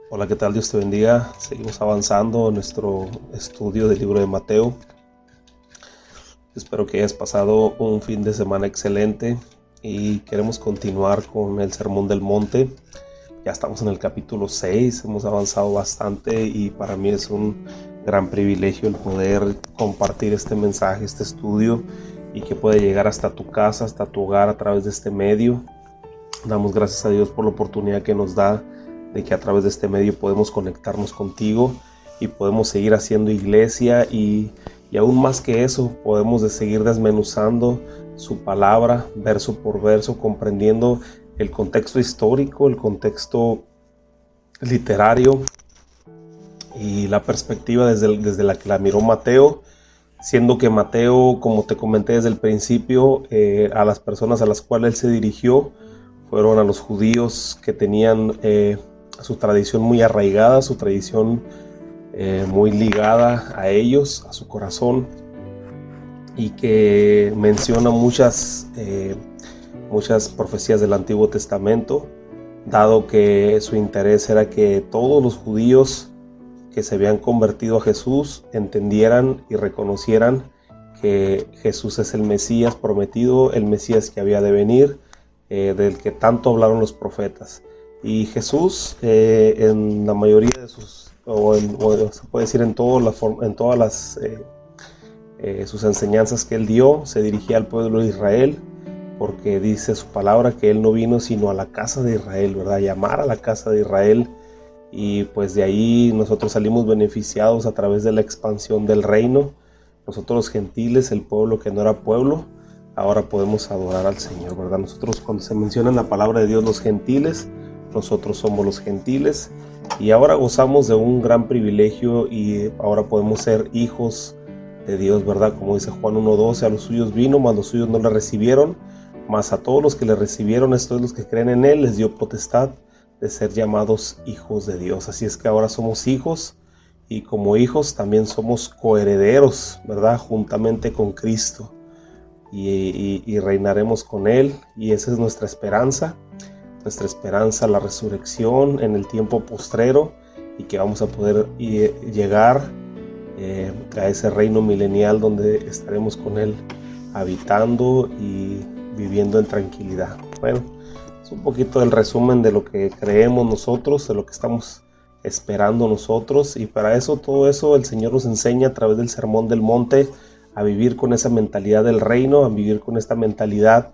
Hola, ¿qué tal? Dios te bendiga. Seguimos avanzando en nuestro estudio del libro de Mateo. Espero que hayas pasado un fin de semana excelente y queremos continuar con el Sermón del Monte. Ya estamos en el capítulo 6, hemos avanzado bastante y para mí es un gran privilegio el poder compartir este mensaje, este estudio, y que puede llegar hasta tu casa, hasta tu hogar a través de este medio. Damos gracias a Dios por la oportunidad que nos da de que a través de este medio podemos conectarnos contigo y podemos seguir haciendo iglesia y aún más que eso, podemos seguir desmenuzando su palabra verso por verso, comprendiendo el contexto histórico, el contexto literario y la perspectiva desde la que la miró Mateo, siendo que Mateo, como te comenté desde el principio, a las personas a las cuales él se dirigió fueron a los judíos que tenían su tradición muy arraigada, su tradición muy ligada a ellos, a su corazón, y que menciona muchas profecías del Antiguo Testamento, dado que su interés era que todos los judíos que se habían convertido a Jesús entendieran y reconocieran que Jesús es el Mesías prometido, el Mesías que había de venir, del que tanto hablaron los profetas. Y Jesús, en la mayoría de sus, o se puede decir en todas las sus enseñanzas que él dio, se dirigía al pueblo de Israel, porque dice su palabra que él no vino sino a la casa de Israel, ¿verdad? Llamar a la casa de Israel. Y pues de ahí nosotros salimos beneficiados a través de la expansión del reino. Nosotros los gentiles, el pueblo que no era pueblo, ahora podemos adorar al Señor, ¿verdad? Nosotros, cuando se menciona en la palabra de Dios los gentiles, nosotros somos los gentiles, y ahora gozamos de un gran privilegio y ahora podemos ser hijos de Dios, ¿verdad? Como dice Juan 1:12, a los suyos vino, mas los suyos no le recibieron, mas a todos los que le recibieron, estos los que creen en él, les dio potestad de ser llamados hijos de Dios. Así es que ahora somos hijos, y como hijos también somos coherederos, ¿verdad? Juntamente con Cristo, y reinaremos con él, y esa es nuestra esperanza, la resurrección en el tiempo postrero, y que vamos a poder llegar a ese reino milenial donde estaremos con él habitando y viviendo en tranquilidad. Bueno, es un poquito el resumen de lo que creemos nosotros, de lo que estamos esperando nosotros, y para eso, todo eso, el Señor nos enseña a través del Sermón del Monte a vivir con esa mentalidad del reino, a vivir con esta mentalidad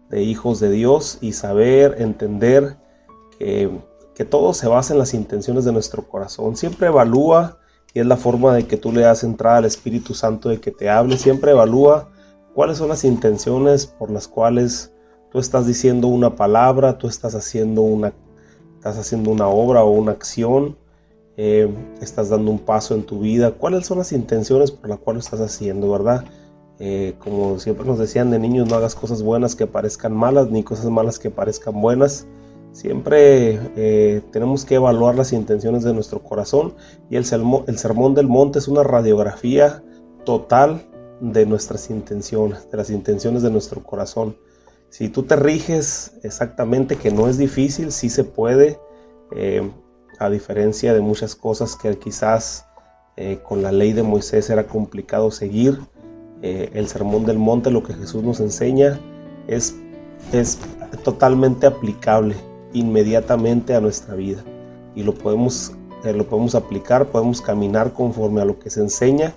de hijos de Dios, y saber, entender que todo se basa en las intenciones de nuestro corazón. Siempre evalúa, y es la forma de que tú le das entrada al Espíritu Santo de que te hable. Siempre evalúa cuáles son las intenciones por las cuales tú estás diciendo una palabra, tú estás haciendo una obra o una acción, estás dando un paso en tu vida. ¿Cuáles son las intenciones por las cuales estás haciendo, verdad? Como siempre nos decían de niños, no hagas cosas buenas que parezcan malas, ni cosas malas que parezcan buenas. Siempre tenemos que evaluar las intenciones de nuestro corazón, y el Sermón del Monte es una radiografía total de nuestras intenciones, de las intenciones de nuestro corazón. Si tú te riges exactamente, que no es difícil, sí se puede, a diferencia de muchas cosas que quizás con la ley de Moisés era complicado seguir. El Sermón del Monte, lo que Jesús nos enseña, es totalmente aplicable inmediatamente a nuestra vida, y lo podemos aplicar, podemos caminar conforme a lo que se enseña,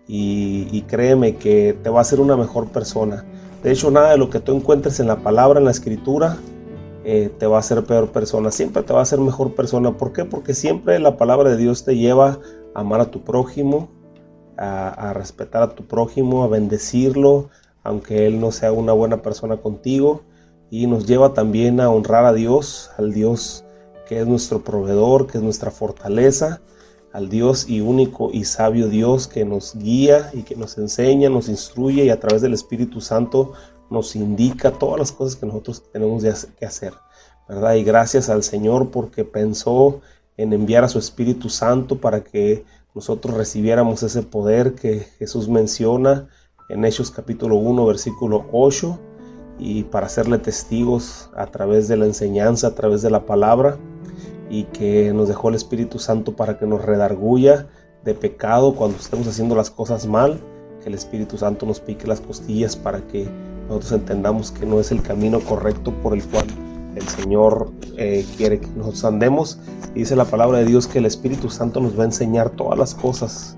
y créeme que te va a hacer una mejor persona. De hecho, nada de lo que tú encuentres en la palabra, en la escritura, te va a hacer peor persona. Siempre te va a hacer mejor persona. ¿Por qué? Porque siempre la palabra de Dios te lleva a amar a tu prójimo, a respetar a tu prójimo, a bendecirlo, aunque él no sea una buena persona contigo, y nos lleva también a honrar a Dios, al Dios que es nuestro proveedor, que es nuestra fortaleza, al Dios y único y sabio Dios que nos guía y que nos enseña, nos instruye, y a través del Espíritu Santo nos indica todas las cosas que nosotros tenemos que hacer, ¿verdad? Y gracias al Señor porque pensó en enviar a su Espíritu Santo para que nosotros recibiéramos ese poder que Jesús menciona en Hechos capítulo 1, versículo 8, y para serle testigos a través de la enseñanza, a través de la palabra. y que nos dejó el Espíritu Santo para que nos redarguya de pecado cuando estemos haciendo las cosas mal, que el Espíritu Santo nos pique las costillas para que nosotros entendamos que no es el camino correcto por el cual el Señor quiere que nosotros andemos. Y dice la palabra de Dios que el Espíritu Santo nos va a enseñar todas las cosas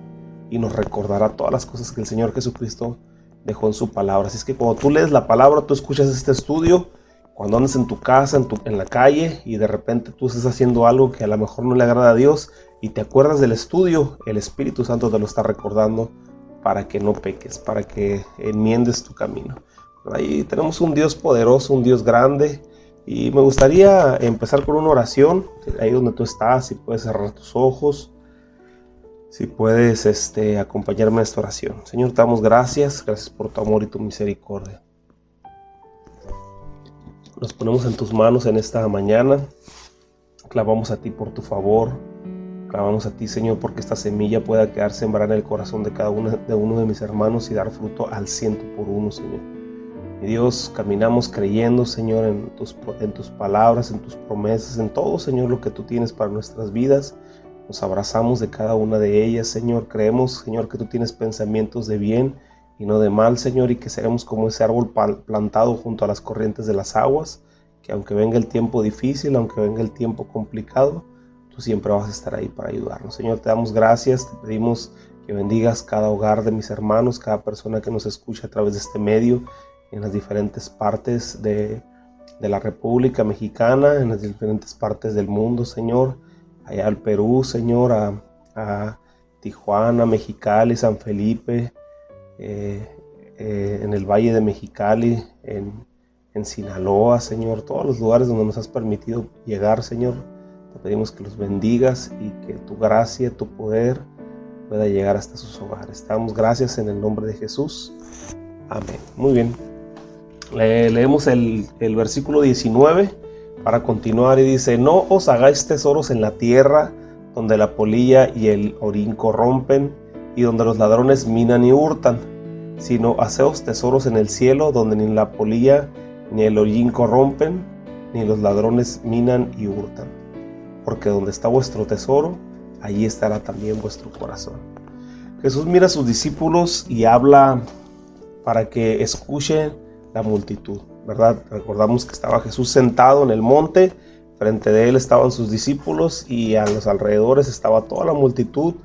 y nos recordará todas las cosas que el Señor Jesucristo dejó en su palabra. Así es que cuando tú lees la palabra, tú escuchas este estudio, cuando andas en tu casa, en la calle, y de repente tú estás haciendo algo que a lo mejor no le agrada a Dios y te acuerdas del estudio, el Espíritu Santo te lo está recordando para que no peques, para que enmiendes tu camino. Ahí tenemos un Dios poderoso, un Dios grande, y me gustaría empezar con una oración. Ahí donde tú estás, si puedes cerrar tus ojos, si puedes acompañarme a esta oración. Señor, te damos gracias por tu amor y tu misericordia. Nos ponemos en tus manos en esta mañana, clamamos a ti por tu favor, clamamos a ti, Señor, porque esta semilla pueda quedar sembrada en el corazón de cada uno de mis hermanos y dar fruto al 100%, Señor. Mi Dios, caminamos creyendo, Señor, en tus palabras, en tus promesas, en todo, Señor, lo que tú tienes para nuestras vidas. Nos abrazamos de cada una de ellas, Señor. Creemos, Señor, que tú tienes pensamientos de bien y no de mal, Señor, y que seremos como ese árbol plantado junto a las corrientes de las aguas, que aunque venga el tiempo difícil, aunque venga el tiempo complicado, tú siempre vas a estar ahí para ayudarnos. Señor, te damos gracias, te pedimos que bendigas cada hogar de mis hermanos, cada persona que nos escucha a través de este medio, en las diferentes partes de la República Mexicana, en las diferentes partes del mundo, Señor, allá al Perú, Señor, a Tijuana, Mexicali, San Felipe, en el Valle de Mexicali, en Sinaloa, Señor, todos los lugares donde nos has permitido llegar, Señor. Te pedimos que los bendigas y que tu gracia, tu poder pueda llegar hasta sus hogares. Te damos gracias en el nombre de Jesús. Amén. Muy bien. Leemos el versículo 19 para continuar y dice: no os hagáis tesoros en la tierra, donde la polilla y el orín corrompen, y donde los ladrones minan y hurtan, sino haceos tesoros en el cielo, donde ni la polilla ni el orín corrompen, ni los ladrones minan y hurtan. Porque donde está vuestro tesoro, allí estará también vuestro corazón. Jesús mira a sus discípulos y habla para que escuchen la multitud, ¿verdad? Recordamos que estaba Jesús sentado en el monte, frente de él estaban sus discípulos y a los alrededores estaba toda la multitud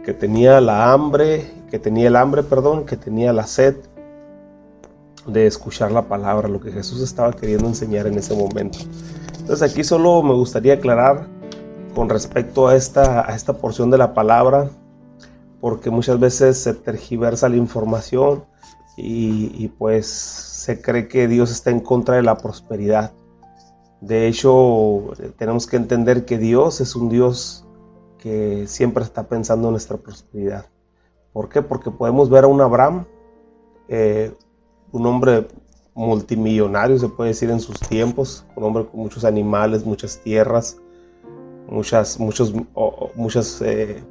que tenía el hambre, que tenía la sed de escuchar la palabra, lo que Jesús estaba queriendo enseñar en ese momento. Entonces aquí solo me gustaría aclarar con respecto a esta porción de la palabra, porque muchas veces se tergiversa la información y pues se cree que Dios está en contra de la prosperidad. De hecho, tenemos que entender que Dios es un Dios que siempre está pensando en nuestra prosperidad. ¿Por qué? Porque podemos ver a un Abraham, un hombre multimillonario, se puede decir en sus tiempos, un hombre con muchos animales, muchas tierras, muchas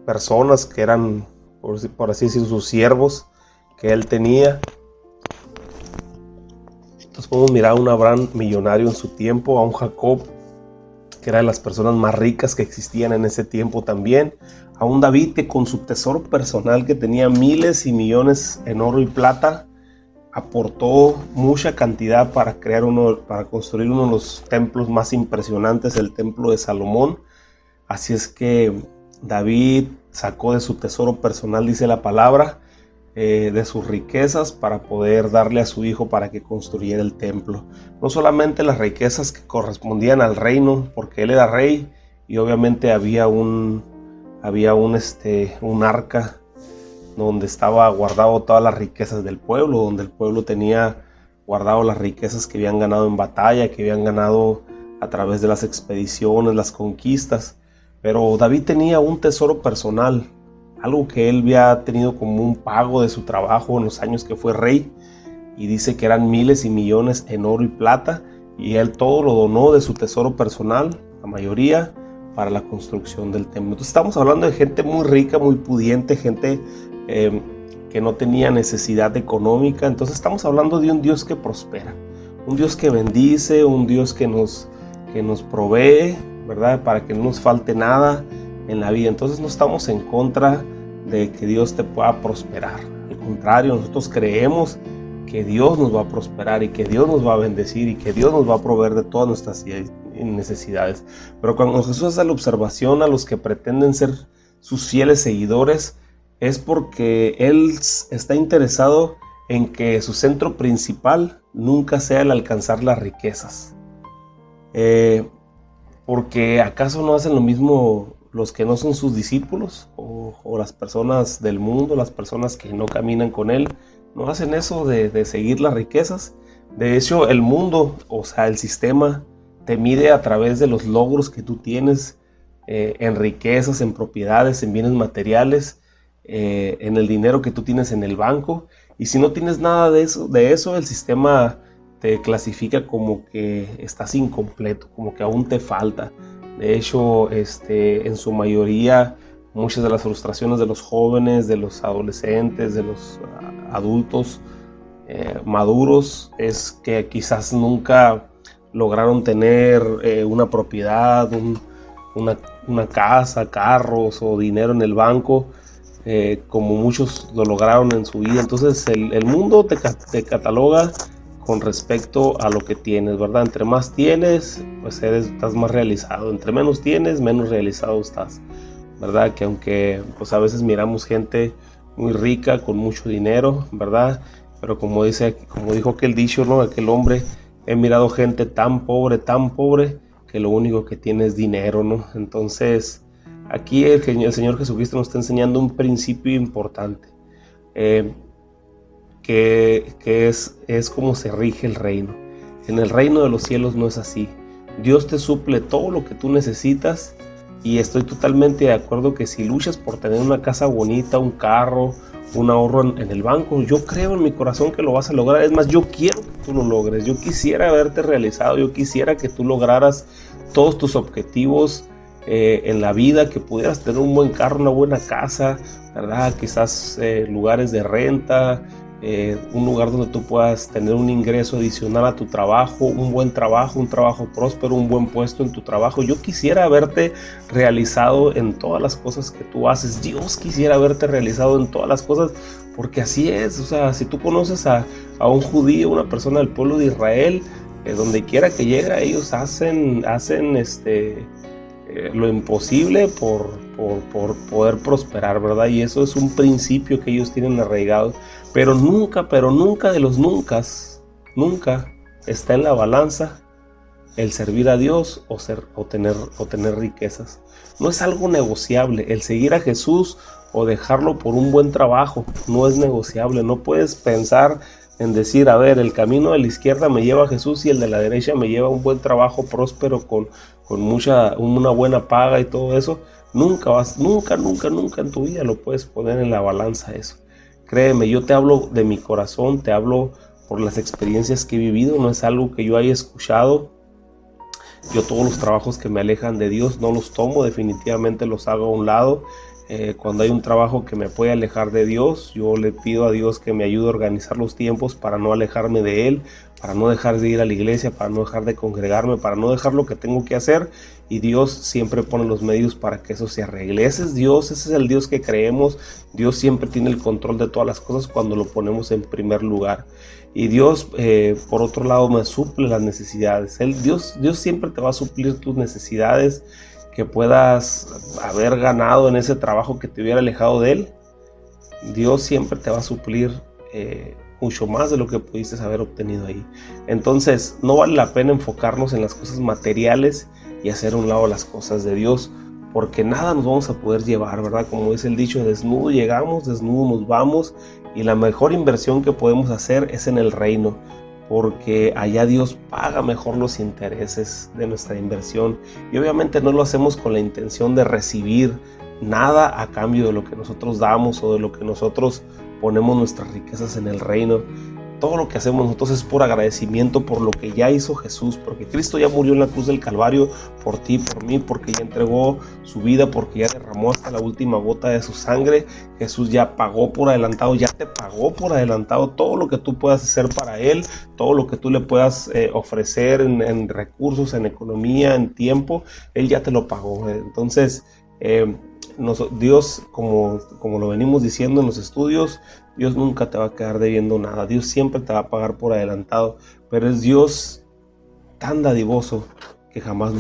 personas que eran, por así decir, sus siervos que él tenía. Entonces podemos mirar a un Abraham millonario en su tiempo, a un Jacob que era de las personas más ricas que existían en ese tiempo también, a un David que con su tesoro personal, que tenía miles y millones en oro y plata, aportó mucha cantidad para construir uno de los templos más impresionantes, el templo de Salomón. Así es que David sacó de su tesoro personal, dice la palabra, de sus riquezas para poder darle a su hijo para que construyera el templo. No solamente las riquezas que correspondían al reino, porque él era rey y obviamente había un arca donde estaba guardado todas las riquezas del pueblo, donde el pueblo tenía guardado las riquezas que habían ganado en batalla, que habían ganado a través de las expediciones, las conquistas. Pero David tenía un tesoro personal, algo que él había tenido como un pago de su trabajo en los años que fue rey, y dice que eran miles y millones en oro y plata, y él todo lo donó de su tesoro personal, la mayoría, para la construcción del templo. Entonces estamos hablando de gente muy rica, muy pudiente, gente que no tenía necesidad económica. Entonces estamos hablando de un Dios que prospera, un Dios que bendice, un Dios que nos provee, ¿verdad? Para que no nos falte nada en la vida. Entonces no estamos en contra de que Dios te pueda prosperar. Al contrario, nosotros creemos que Dios nos va a prosperar y que Dios nos va a bendecir y que Dios nos va a proveer de todas nuestras necesidades. Pero cuando Jesús hace la observación a los que pretenden ser sus fieles seguidores, es porque Él está interesado en que su centro principal nunca sea el alcanzar las riquezas. Porque ¿acaso no hacen lo mismo los que no son sus discípulos o las personas del mundo, las personas que no caminan con Él? No hacen eso de seguir las riquezas. De hecho, el mundo, o sea, el sistema, te mide a través de los logros que tú tienes en riquezas, en propiedades, en bienes materiales, en el dinero que tú tienes en el banco. Y si no tienes nada de eso, el sistema te clasifica como que estás incompleto, como que aún te falta. De hecho, en su mayoría, muchas de las frustraciones de los jóvenes, de los adolescentes, de los adultos maduros, es que quizás nunca lograron tener una propiedad, una casa, carros o dinero en el banco, como muchos lo lograron en su vida. Entonces el mundo te cataloga con respecto a lo que tienes, ¿verdad? Entre más tienes, pues estás más realizado. Entre menos tienes, menos realizado estás, ¿verdad? Que aunque pues a veces miramos gente muy rica, con mucho dinero, ¿verdad? Pero como dijo aquel dicho, ¿no? Aquel hombre, he mirado gente tan pobre, que lo único que tiene es dinero, ¿no? Entonces, aquí el Señor Jesucristo nos está enseñando un principio importante, que es como se rige el reino. En el reino de los cielos no es así. Dios te suple todo lo que tú necesitas, y estoy totalmente de acuerdo que si luchas por tener una casa bonita, un carro, un ahorro en el banco, yo creo en mi corazón que lo vas a lograr. Es más, yo quiero que tú lo logres. Yo quisiera verte realizado. Yo quisiera que tú lograras todos tus objetivos en la vida, que pudieras tener un buen carro, una buena casa, ¿verdad? Quizás lugares de renta, un lugar donde tú puedas tener un ingreso adicional a tu trabajo, un buen trabajo, un trabajo próspero, un buen puesto en tu trabajo. Yo quisiera verte realizado en todas las cosas que tú haces. Dios quisiera verte realizado en todas las cosas, porque así es. O sea, si tú conoces a un judío, una persona del pueblo de Israel, donde quiera que llega, ellos hacen lo imposible por poder prosperar, ¿verdad? Y eso es un principio que ellos tienen arraigado. Pero nunca de los nunca está en la balanza el servir a Dios o tener riquezas. No es algo negociable. El seguir a Jesús o dejarlo por un buen trabajo no es negociable. No puedes pensar en decir, a ver, el camino de la izquierda me lleva a Jesús y el de la derecha me lleva a un buen trabajo próspero con una buena paga y todo eso. Nunca en tu vida lo puedes poner en la balanza eso. Créeme, yo te hablo de mi corazón, te hablo por las experiencias que he vivido, no es algo que yo haya escuchado. Yo todos los trabajos que me alejan de Dios no los tomo, definitivamente los hago a un lado. Cuando hay un trabajo que me puede alejar de Dios, yo le pido a Dios que me ayude a organizar los tiempos para no alejarme de Él, para no dejar de ir a la iglesia, para no dejar de congregarme, para no dejar lo que tengo que hacer. Y Dios siempre pone los medios para que eso se arregle. Ese es el Dios que creemos. Dios siempre tiene el control de todas las cosas cuando lo ponemos en primer lugar. Y Dios, por otro lado, me suple las necesidades. Dios siempre te va a suplir tus necesidades que puedas haber ganado en ese trabajo que te hubiera alejado de Él. Dios siempre te va a suplir mucho más de lo que pudiste haber obtenido ahí. Entonces no vale la pena enfocarnos en las cosas materiales y hacer a un lado las cosas de Dios, porque nada nos vamos a poder llevar, ¿verdad? Como dice el dicho, desnudo llegamos, desnudo nos vamos, y la mejor inversión que podemos hacer es en el reino, porque allá Dios paga mejor los intereses de nuestra inversión, y obviamente no lo hacemos con la intención de recibir nada a cambio de lo que nosotros damos o de lo que nosotros ponemos nuestras riquezas en el reino. todo lo que hacemos nosotros es por agradecimiento por lo que ya hizo Jesús, porque Cristo ya murió en la cruz del Calvario por ti, por mí, porque ya entregó su vida, porque ya derramó hasta la última gota de su sangre. Jesús ya pagó por adelantado, ya te pagó por adelantado todo lo que tú puedas hacer para Él, todo lo que tú le puedas ofrecer en recursos, en economía, en tiempo. Él ya te lo pagó. Entonces, Dios, como lo venimos diciendo en los estudios, Dios nunca te va a quedar debiendo nada. Dios siempre te va a pagar por adelantado, pero es Dios tan dadivoso que jamás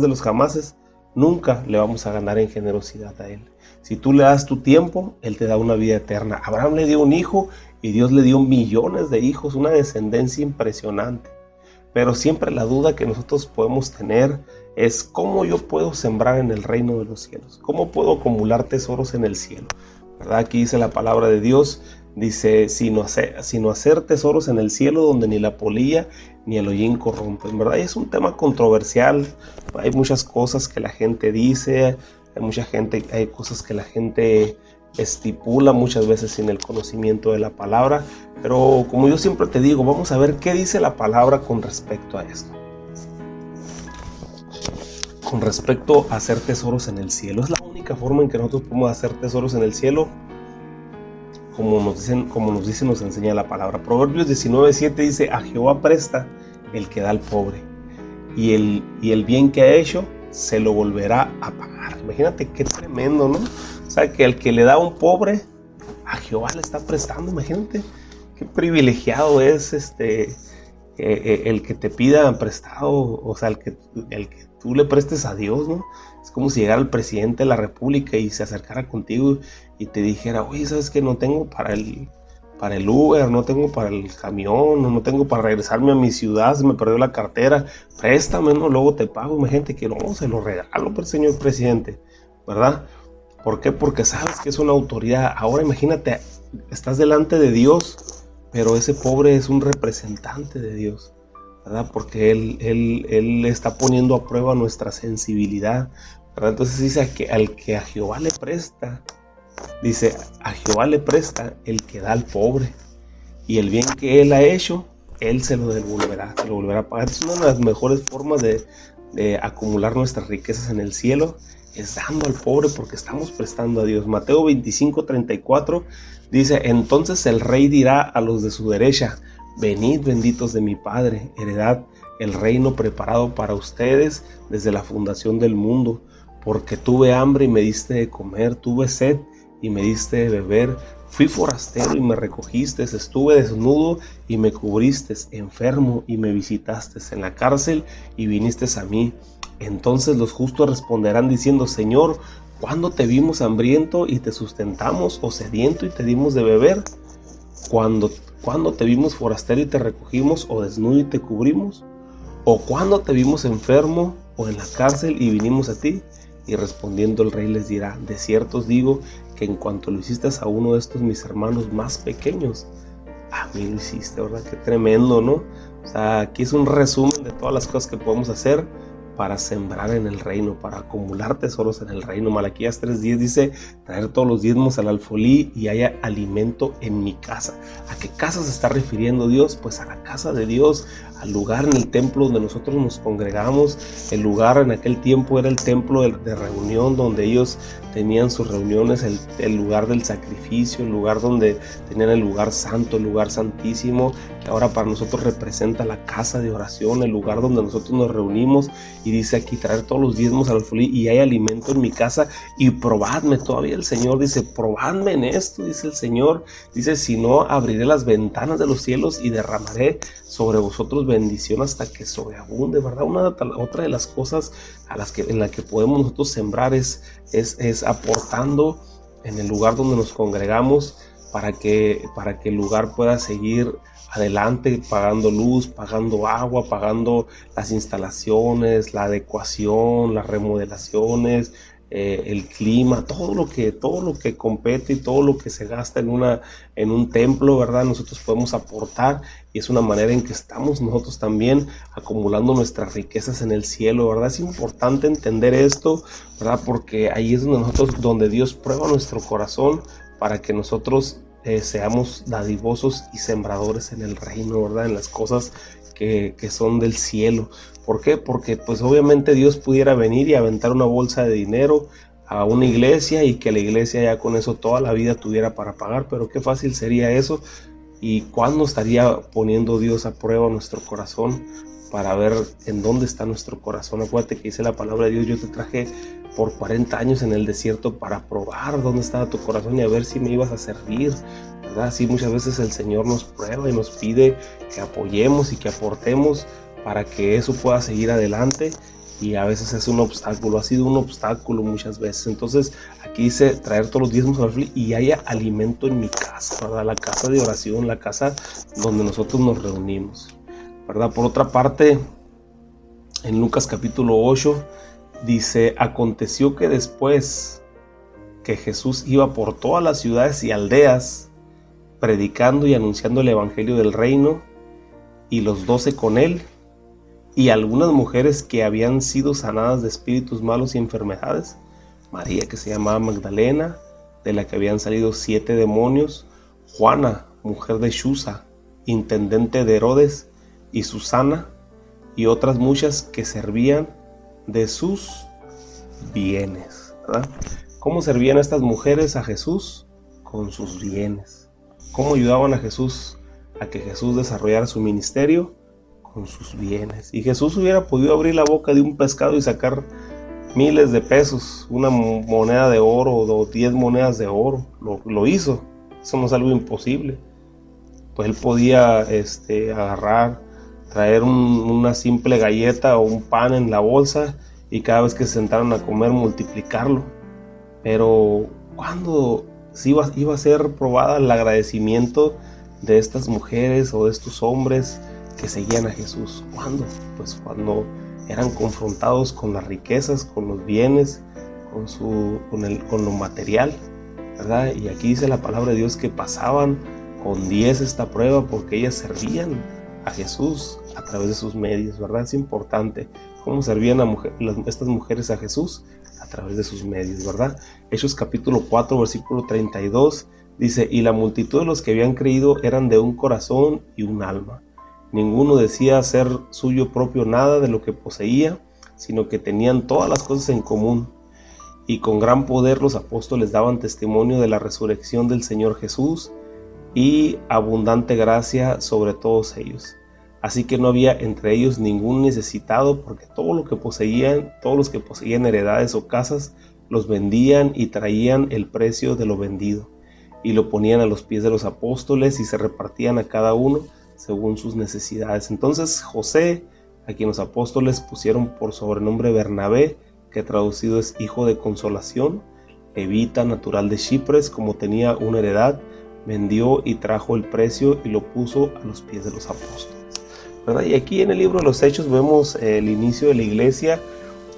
de los jamases, nunca le vamos a ganar en generosidad a Él. Si tú le das tu tiempo, Él te da una vida eterna. Abraham le dio un hijo y Dios le dio millones de hijos, una descendencia impresionante. Pero siempre la duda que nosotros podemos tener es cómo yo puedo sembrar en el reino de los cielos, cómo puedo acumular tesoros en el cielo, ¿verdad? Aquí dice la palabra de Dios, dice, sino hacer tesoros en el cielo donde ni la polilla ni el hollín corrompen, ¿verdad? Y es un tema controversial, hay muchas cosas que la gente dice, hay cosas que la gente estipula muchas veces sin el conocimiento de la palabra, pero como yo siempre te digo, vamos a ver qué dice la palabra con respecto a esto. Con respecto a hacer tesoros en el cielo, es la única forma en que nosotros podemos hacer tesoros en el cielo, como nos enseña la palabra. Proverbios 19:7 dice, a Jehová presta el que da al pobre, y el bien que ha hecho se lo volverá a pagar. Imagínate qué tremendo, ¿no? O sea, que el que le da a un pobre, a Jehová le está prestando. Imagínate qué privilegiado es el que te pida prestado, o sea, el que tú le prestes a Dios, ¿no? Es como si llegara el presidente de la república y se acercara contigo y te dijera, oye, ¿sabes qué? No tengo para el Uber, no tengo para el camión, no tengo para regresarme a mi ciudad, se me perdió la cartera, préstame, ¿no? Luego te pago. Imagínate que no, se lo regalo, pero señor presidente, ¿verdad? ¿Por qué? Porque sabes que es una autoridad. Ahora imagínate, estás delante de Dios, pero ese pobre es un representante de Dios, ¿verdad? Porque Él está poniendo a prueba nuestra sensibilidad, ¿verdad? Entonces dice al que a Jehová le presta, dice, a Jehová le presta el que da al pobre, y el bien que Él ha hecho, Él se lo devolverá, a pagar. Es una de las mejores formas de acumular nuestras riquezas en el cielo, es dando al pobre, porque estamos prestando a Dios. Mateo 25:34 dice, entonces el rey dirá a los de su derecha, venid benditos de mi Padre, heredad el reino preparado para ustedes desde la fundación del mundo, porque tuve hambre y me diste de comer, tuve sed y me diste de beber, fui forastero y me recogiste, estuve desnudo y me cubriste, enfermo y me visitaste, en la cárcel y viniste a mí. Entonces los justos responderán diciendo, Señor, ¿cuándo te vimos hambriento y te sustentamos, o sediento y te dimos de beber? ¿Cuándo te vimos forastero y te recogimos, o desnudo y te cubrimos? ¿O cuándo te vimos enfermo o en la cárcel y vinimos a ti? Y respondiendo el rey les dirá, de cierto os digo que en cuanto lo hiciste a uno de estos mis hermanos más pequeños, a mí lo hiciste, ¿verdad? Qué tremendo, ¿no? O sea, aquí es un resumen de todas las cosas que podemos hacer para sembrar en el reino, para acumular tesoros en el reino. Malaquías 3:10 dice, traer todos los diezmos al alfolí y haya alimento en mi casa. ¿A qué casa se está refiriendo Dios? Pues a la casa de Dios, al lugar en el templo donde nosotros nos congregamos. El lugar en aquel tiempo era el templo de reunión, donde ellos tenían sus reuniones, el lugar del sacrificio, el lugar donde tenían el lugar santo, el lugar santísimo, que ahora para nosotros representa la casa de oración, el lugar donde nosotros nos reunimos. Y dice aquí, traer todos los diezmos al alfolí y hay alimento en mi casa, y probadme. Todavía el Señor dice, probadme en esto, dice el Señor. Dice, si no, abriré las ventanas de los cielos y derramaré sobre vosotros bendición hasta que sobreabunde, ¿verdad? Otra de las cosas en la que podemos nosotros sembrar es aportando en el lugar donde nos congregamos, para que el lugar pueda seguir adelante, pagando luz, pagando agua, pagando las instalaciones, la adecuación, las remodelaciones, el clima, todo lo que compete y todo lo que se gasta en un templo, ¿verdad? Nosotros podemos aportar, y es una manera en que estamos nosotros también acumulando nuestras riquezas en el cielo, ¿verdad? Es importante entender esto, ¿verdad? Porque ahí es donde Dios prueba nuestro corazón, para que nosotros seamos dadivosos y sembradores en el reino, ¿verdad? En las cosas que son del cielo. ¿Por qué? Porque pues obviamente Dios pudiera venir y aventar una bolsa de dinero a una iglesia y que la iglesia ya con eso toda la vida tuviera para pagar, pero qué fácil sería eso. ¿Y cuándo estaría poniendo Dios a prueba nuestro corazón para ver en dónde está nuestro corazón? Acuérdate que dice la palabra de Dios: yo te traje por 40 años en el desierto para probar dónde estaba tu corazón y a ver si me ibas a servir, ¿verdad? Así muchas veces el Señor nos prueba y nos pide que apoyemos y que aportemos para que eso pueda seguir adelante, y a veces es un obstáculo, ha sido un obstáculo muchas veces. Entonces aquí dice traer todos los diezmos al alfolí y haya alimento en mi casa, ¿verdad? La casa de oración, la casa donde nosotros nos reunimos, ¿verdad? Por otra parte, en Lucas capítulo 8 dice: aconteció que después que Jesús iba por todas las ciudades y aldeas predicando y anunciando el evangelio del reino, y los 12 con él, y algunas mujeres que habían sido sanadas de espíritus malos y enfermedades, María, que se llamaba Magdalena, de la que habían salido 7 demonios, Juana, mujer de Chuza, intendente de Herodes, y Susana, y otras muchas que servían de sus bienes, ¿verdad? ¿Cómo servían estas mujeres a Jesús? Con sus bienes. ¿Cómo ayudaban a Jesús a que Jesús desarrollara su ministerio? Con sus bienes. Y Jesús hubiera podido abrir la boca de un pescado y sacar miles de pesos, una moneda de oro o 10 monedas de oro. Lo hizo. Eso no es algo imposible. Pues él podía agarrar, traer una simple galleta o un pan en la bolsa y cada vez que se sentaron a comer multiplicarlo. Pero ¿cuándo iba a ser probada el agradecimiento de estas mujeres o de estos hombres que seguían a Jesús? ¿Cuándo? Pues cuando eran confrontados con las riquezas, con los bienes, con lo material, ¿verdad? Y aquí dice la palabra de Dios que pasaban con 10 esta prueba porque ellas servían a Jesús a través de sus medios, ¿verdad? Es importante cómo servían estas mujeres a Jesús a través de sus medios, ¿verdad? Hechos capítulo 4 versículo 32 dice: y la multitud de los que habían creído eran de un corazón y un alma. Ninguno decía ser suyo propio nada de lo que poseía, sino que tenían todas las cosas en común. Y con gran poder los apóstoles daban testimonio de la resurrección del Señor Jesús, y abundante gracia sobre todos ellos. Así que no había entre ellos ningún necesitado, porque todos los que poseían heredades o casas, los vendían y traían el precio de lo vendido, y lo ponían a los pies de los apóstoles, y se repartían a cada uno según sus necesidades. Entonces José, a quien los apóstoles pusieron por sobrenombre Bernabé, que traducido es hijo de consolación, levita natural de Chipres, como tenía una heredad, vendió y trajo el precio y lo puso a los pies de los apóstoles, ¿verdad? Y aquí en el libro de los Hechos vemos el inicio de la iglesia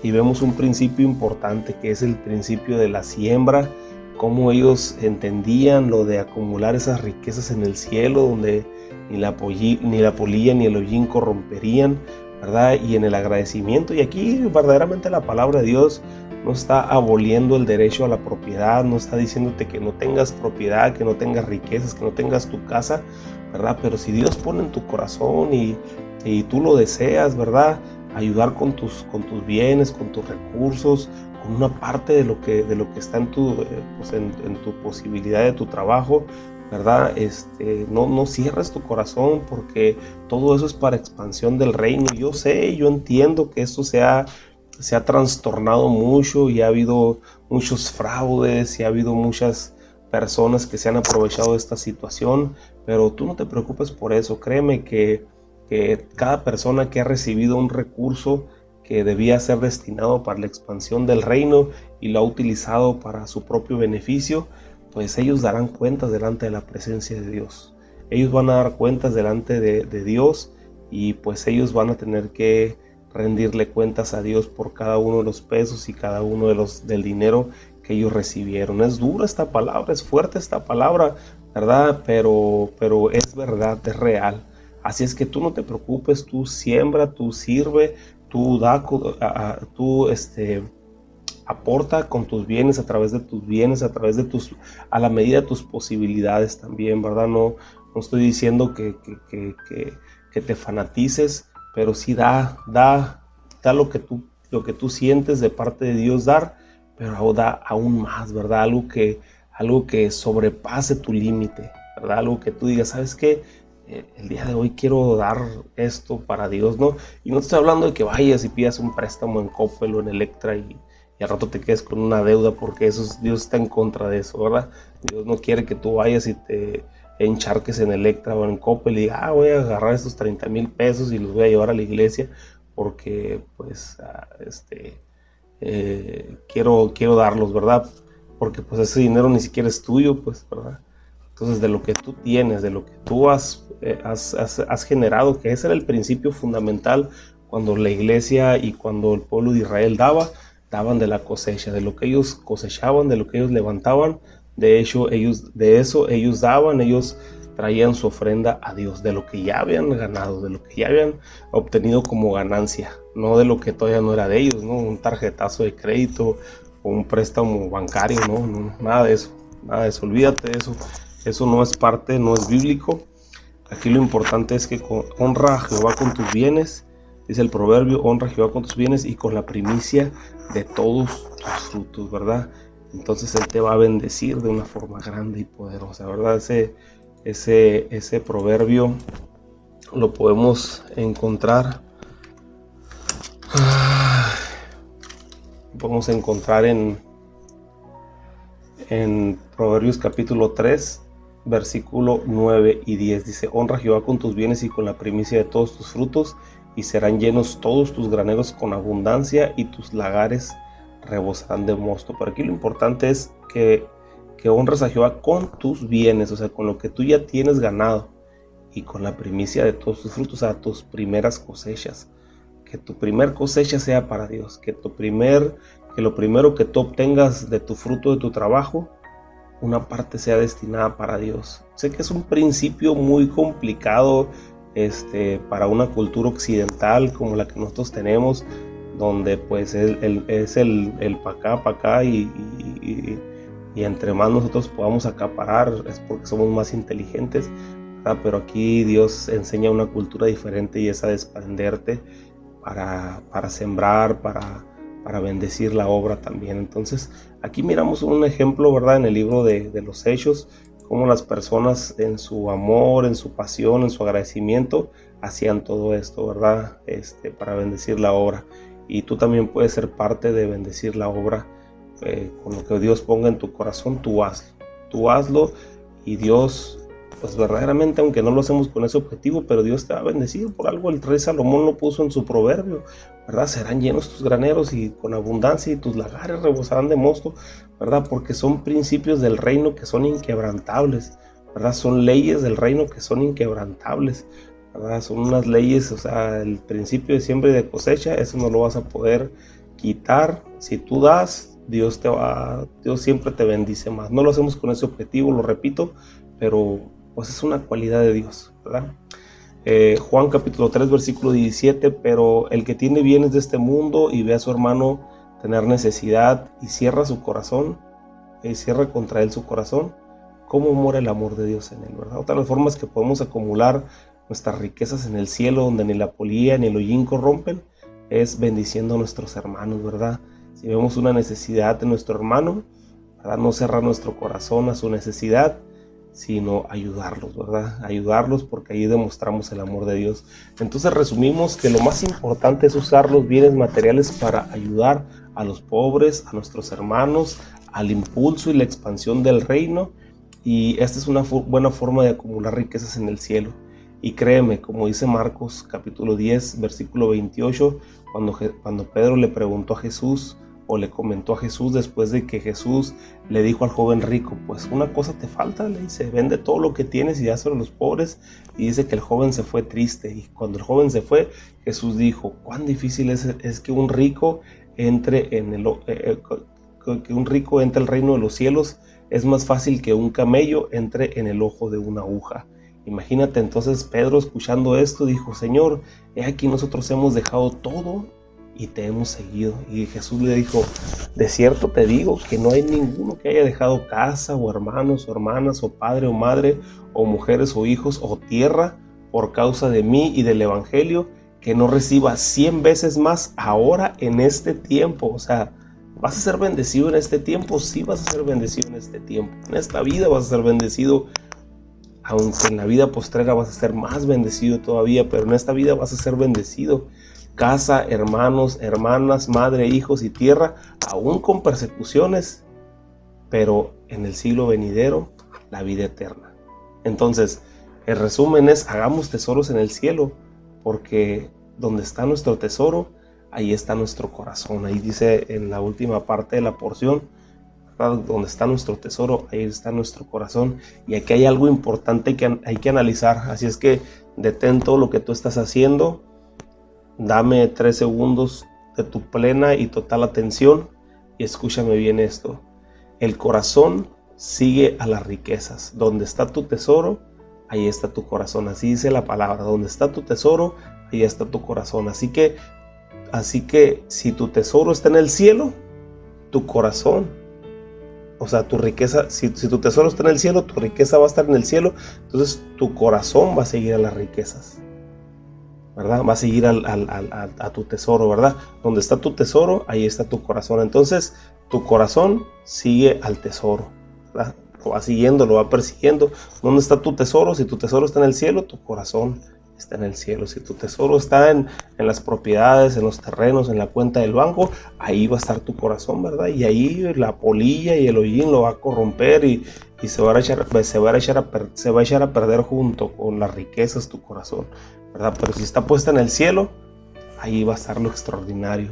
y vemos un principio importante, que es el principio de la siembra, cómo ellos entendían lo de acumular esas riquezas en el cielo, donde ni la polilla ni el hollín corromperían, ¿verdad? Y en el agradecimiento. Y aquí verdaderamente la palabra de Dios no está aboliendo el derecho a la propiedad, no está diciéndote que no tengas propiedad, que no tengas riquezas, que no tengas tu casa, ¿verdad? Pero si Dios pone en tu corazón y tú lo deseas, ¿verdad? Ayudar con tus bienes, con tus recursos, con una parte de lo que está en tu posibilidad de tu trabajo, ¿verdad? No cierres tu corazón, porque todo eso es para expansión del reino. Yo entiendo que esto se ha trastornado mucho y ha habido muchos fraudes y ha habido muchas personas que se han aprovechado de esta situación, pero tú no te preocupes por eso. Créeme que cada persona que ha recibido un recurso que debía ser destinado para la expansión del reino y lo ha utilizado para su propio beneficio, pues ellos darán cuentas delante de la presencia de Dios. Ellos van a dar cuentas delante de Dios, y pues ellos van a tener que rendirle cuentas a Dios por cada uno de los pesos y cada uno del dinero que ellos recibieron. Es dura esta palabra, es fuerte esta palabra, ¿verdad? Pero es verdad, es real. Así es que tú no te preocupes, tú siembra, tú sirve, tú aporta con tus bienes, a través de tus bienes, a la medida de tus posibilidades también, ¿verdad? No estoy diciendo que te fanatices, pero sí da lo que tú sientes de parte de Dios dar, pero da aún más, ¿verdad? Algo que sobrepase tu límite, ¿verdad? Algo que tú digas, ¿sabes qué? El día de hoy quiero dar esto para Dios, ¿no? Y no te estoy hablando de que vayas y pidas un préstamo en Coppel o en Electra y al rato te quedes con una deuda, porque Dios está en contra de eso, ¿verdad? Dios no quiere que tú vayas y te encharques en Electra o en Coppel y digas, voy a agarrar estos 30,000 pesos y los voy a llevar a la iglesia porque pues quiero darlos, ¿verdad? Porque pues ese dinero ni siquiera es tuyo, pues, ¿verdad? Entonces, de lo que tú tienes, de lo que tú has generado, que ese era el principio fundamental cuando la iglesia y cuando el pueblo de Israel daban de la cosecha, de lo que ellos cosechaban, de lo que ellos levantaban, de eso ellos daban, ellos traían su ofrenda a Dios, de lo que ya habían ganado, de lo que ya habían obtenido como ganancia, no de lo que todavía no era de ellos, ¿no? Un tarjetazo de crédito o un préstamo bancario, no, nada de eso, olvídate de eso. Eso no es parte, no es bíblico. Aquí lo importante es que honra a Jehová con tus bienes, dice el proverbio, honra a Jehová con tus bienes y con la primicia de todos tus frutos, ¿verdad? Entonces Él te va a bendecir de una forma grande y poderosa, ¿verdad? Ese proverbio lo podemos encontrar. Podemos encontrar en Proverbios capítulo 3, versículo 9 y 10. Dice, honra a Jehová con tus bienes y con la primicia de todos tus frutos, y serán llenos todos tus graneros con abundancia, y tus lagares rebosarán de mosto. Pero aquí lo importante es que honres a Jehová con tus bienes, o sea, con lo que tú ya tienes ganado, y con la primicia de todos tus frutos, o sea, tus primeras cosechas. Que tu primer cosecha sea para Dios, que lo primero que tú obtengas de tu fruto de tu trabajo, una parte sea destinada para Dios. Sé que es un principio muy complicado para una cultura occidental como la que nosotros tenemos, donde pues es el pa' acá y entre más nosotros podamos acaparar es porque somos más inteligentes, ¿verdad? Pero aquí Dios enseña una cultura diferente y es a desprenderte para sembrar, para bendecir la obra también. Entonces aquí miramos un ejemplo, ¿verdad? En el libro de los Hechos, cómo las personas en su amor, en su pasión, en su agradecimiento hacían todo esto, ¿verdad? Para bendecir la obra. Y tú también puedes ser parte de bendecir la obra con lo que Dios ponga en tu corazón. Tú hazlo y Dios, pues verdaderamente, aunque no lo hacemos con ese objetivo, pero Dios te va a bendecir. Por algo el rey Salomón lo puso en su proverbio, ¿verdad? Serán llenos tus graneros y con abundancia, y tus lagares rebosarán de mosto, ¿verdad? Porque son principios del reino que son inquebrantables, ¿verdad? Son leyes del reino que son inquebrantables, ¿verdad? Son unas leyes, o sea, el principio de siembra y de cosecha, eso no lo vas a poder quitar. Si tú das, Dios siempre te bendice más. No lo hacemos con ese objetivo, lo repito, pero pues es una cualidad de Dios, ¿verdad? Juan capítulo 3 versículo 17, pero el que tiene bienes de este mundo y ve a su hermano tener necesidad y cierra su corazón, cierra contra él su corazón, ¿cómo mora el amor de Dios en él, verdad? Otra de las formas que podemos acumular nuestras riquezas en el cielo, donde ni la polilla ni el hollín corrompen, es bendiciendo a nuestros hermanos, ¿verdad? Si vemos una necesidad de nuestro hermano, ¿verdad? No cerrar nuestro corazón a su necesidad, sino ayudarlos, ¿verdad? Ayudarlos, porque ahí demostramos el amor de Dios. Entonces resumimos que lo más importante es usar los bienes materiales para ayudar a los pobres, a nuestros hermanos, al impulso y la expansión del reino, y esta es una buena forma de acumular riquezas en el cielo. Y créeme, como dice Marcos capítulo 10 versículo 28, cuando Pedro le preguntó a Jesús, o le comentó a Jesús después de que Jesús le dijo al joven rico, pues una cosa te falta, le dice, vende todo lo que tienes y dáselo a los pobres. Y dice que el joven se fue triste, y cuando el joven se fue, Jesús dijo, cuán difícil es que un rico entre el reino de los cielos, es más fácil que un camello entre en el ojo de una aguja. Imagínate. Entonces Pedro, escuchando esto, dijo, Señor, he aquí nosotros hemos dejado todo y te hemos seguido. Y Jesús le dijo, de cierto te digo que no hay ninguno que haya dejado casa o hermanos o hermanas o padre o madre o mujeres o hijos o tierra por causa de mí y del evangelio, que no reciba 100 veces más ahora en este tiempo. O sea, ¿vas a ser bendecido en este tiempo? Sí, vas a ser bendecido en este tiempo. En esta vida vas a ser bendecido, aunque en la vida postrera vas a ser más bendecido todavía, pero en esta vida vas a ser bendecido. Casa, hermanos, hermanas, madre, hijos y tierra, aún con persecuciones, pero en el siglo venidero, la vida eterna. Entonces, el resumen es, hagamos tesoros en el cielo, porque donde está nuestro tesoro, ahí está nuestro corazón. Ahí dice en la última parte de la porción, ¿verdad? Donde está nuestro tesoro, ahí está nuestro corazón. Y aquí hay algo importante que hay que analizar. Así es que detén todo lo que tú estás haciendo. Dame 3 segundos de tu plena y total atención y escúchame bien esto. El corazón sigue a las riquezas. Donde está tu tesoro, ahí está tu corazón. Así dice la palabra. Donde está tu tesoro, ahí está tu corazón. Así que si tu tesoro está en el cielo, tu corazón, o sea, tu riqueza, si tu tesoro está en el cielo, tu riqueza va a estar en el cielo. Entonces tu corazón va a seguir a las riquezas, ¿verdad? Va a seguir a tu tesoro, ¿verdad? Donde está tu tesoro, ahí está tu corazón. Entonces tu corazón sigue al tesoro, ¿verdad? Lo va siguiendo, lo va persiguiendo. ¿Dónde está tu tesoro? Si tu tesoro está en el cielo, tu corazón está en el cielo. Si tu tesoro está en las propiedades, en los terrenos, en la cuenta del banco, ahí va a estar tu corazón, ¿verdad? Y ahí la polilla y el hollín lo va a corromper y se va a echar a perder junto con las riquezas tu corazón, ¿verdad? Pero si está puesta en el cielo, ahí va a estar lo extraordinario,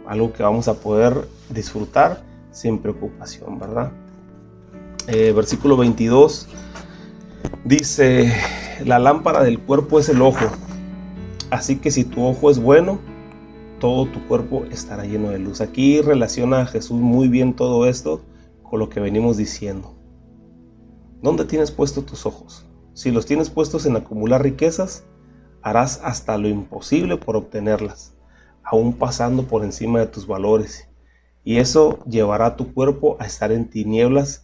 algo que vamos a poder disfrutar sin preocupación, ¿verdad? Versículo 22 dice, la lámpara del cuerpo es el ojo, así que si tu ojo es bueno, todo tu cuerpo estará lleno de luz. Aquí relaciona a Jesús muy bien todo esto con lo que venimos diciendo. ¿Dónde tienes puestos tus ojos? Si los tienes puestos en acumular riquezas, harás hasta lo imposible por obtenerlas, aún pasando por encima de tus valores. Y eso llevará a tu cuerpo a estar en tinieblas,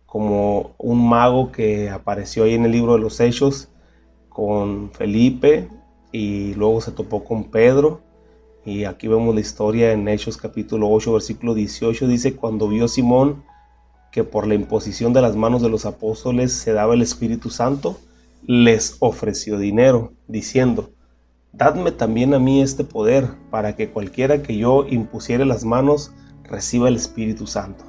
como un mago que apareció ahí en el libro de los Hechos con Felipe y luego se topó con Pedro. Y aquí vemos la historia en Hechos capítulo 8 versículo 18. Dice, cuando vio Simón que por la imposición de las manos de los apóstoles se daba el Espíritu Santo, les ofreció dinero, diciendo, dadme también a mí este poder, para que cualquiera que yo impusiere las manos reciba el Espíritu Santo.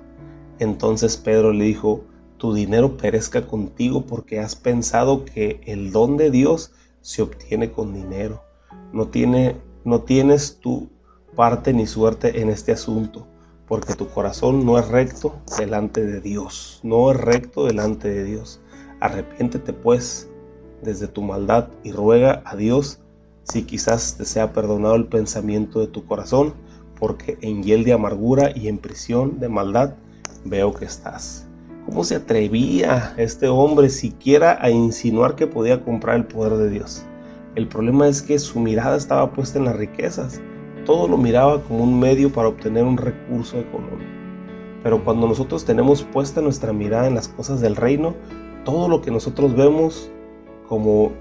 Entonces Pedro le dijo, tu dinero perezca contigo, porque has pensado que el don de Dios se obtiene con dinero. No tienes tu parte ni suerte en este asunto, porque tu corazón no es recto delante de Dios. No es recto delante de Dios. Arrepiéntete pues desde tu maldad y ruega a Dios si quizás te sea perdonado el pensamiento de tu corazón, porque en hiel de amargura y en prisión de maldad veo que estás. ¿Cómo se atrevía este hombre siquiera a insinuar que podía comprar el poder de Dios? El problema es que su mirada estaba puesta en las riquezas. Todo lo miraba como un medio para obtener un recurso económico. Pero cuando nosotros tenemos puesta nuestra mirada en las cosas del reino, todo lo que nosotros vemos lo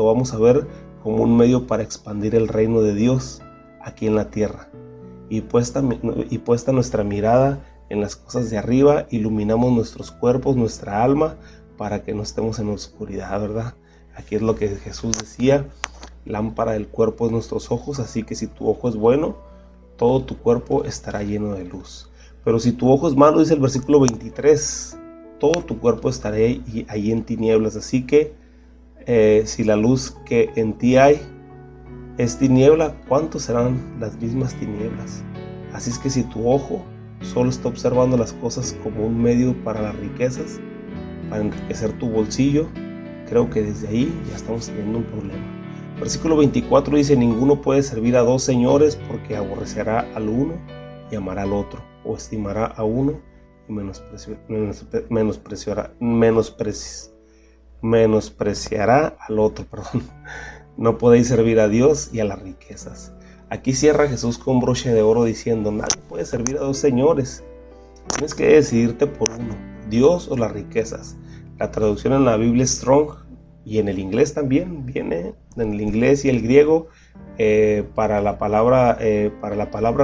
vamos a ver como un medio para expandir el reino de Dios aquí en la tierra. Y puesta nuestra mirada en las cosas de arriba, iluminamos nuestros cuerpos, nuestra alma, para que no estemos en oscuridad, ¿verdad? Aquí es lo que Jesús decía, lámpara del cuerpo es nuestros ojos, así que si tu ojo es bueno, todo tu cuerpo estará lleno de luz. Pero si tu ojo es malo, dice el versículo 23, todo tu cuerpo estará ahí en tinieblas. Así que si la luz que en ti hay es tiniebla, ¿cuánto serán las mismas tinieblas? Así es que si tu ojo solo está observando las cosas como un medio para las riquezas, para enriquecer tu bolsillo, creo que desde ahí ya estamos teniendo un problema. Versículo 24 dice, ninguno puede servir a dos señores, porque aborrecerá al uno y amará al otro, o estimará a uno y menospreciará al otro. No podéis servir a Dios y a las riquezas. Aquí cierra Jesús con broche de oro diciendo: nadie puede servir a dos señores. Tienes que decidirte por uno, Dios o las riquezas. La traducción en la Biblia Strong y en el inglés también viene, en el inglés y el griego, para la palabra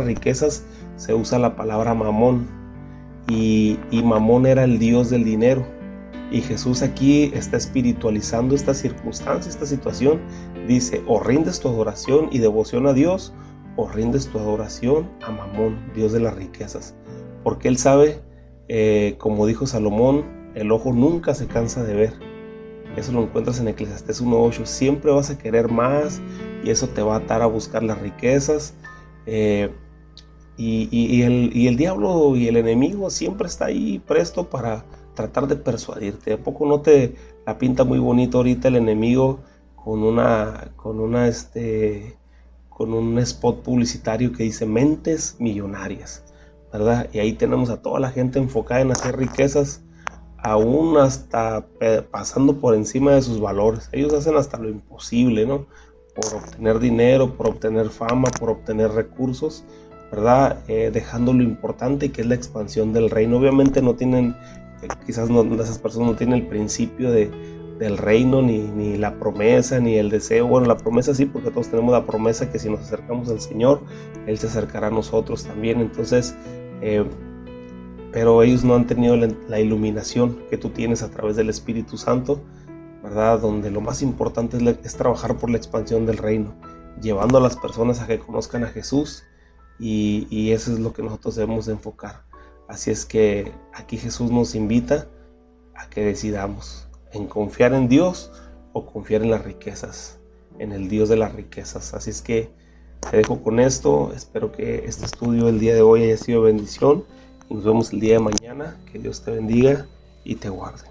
riquezas se usa la palabra mamón, y mamón era el dios del dinero. Y Jesús aquí está espiritualizando esta circunstancia, esta situación. Dice: o rindes tu adoración y devoción a Dios, o rindes tu adoración a Mamón, Dios de las riquezas. Porque Él sabe, como dijo Salomón, el ojo nunca se cansa de ver. Eso lo encuentras en Eclesiastés 1:8. Siempre vas a querer más y eso te va a atar a buscar las riquezas. Y el diablo y el enemigo siempre está ahí presto para tratar de persuadirte. ¿A poco no te la pinta muy bonito ahorita el enemigo con un spot publicitario que dice mentes millonarias, ¿verdad? Y ahí tenemos a toda la gente enfocada en hacer riquezas, aún hasta pasando por encima de sus valores. Ellos hacen hasta lo imposible, ¿no? Por obtener dinero, por obtener fama, por obtener recursos, ¿verdad? Dejando lo importante, que es la expansión del reino. Obviamente no tienen, quizás esas personas no tienen el principio del reino, ni la promesa, ni el deseo. Bueno, la promesa sí, porque todos tenemos la promesa que si nos acercamos al Señor, Él se acercará a nosotros también. Entonces, pero ellos no han tenido la iluminación que tú tienes a través del Espíritu Santo, ¿verdad? Donde lo más importante es trabajar por la expansión del reino, llevando a las personas a que conozcan a Jesús, y eso es lo que nosotros debemos de enfocar. Así es que aquí Jesús nos invita a que decidamos en confiar en Dios o confiar en las riquezas, en el Dios de las riquezas. Así es que te dejo con esto. Espero que este estudio del día de hoy haya sido bendición. Nos vemos el día de mañana. Que Dios te bendiga y te guarde.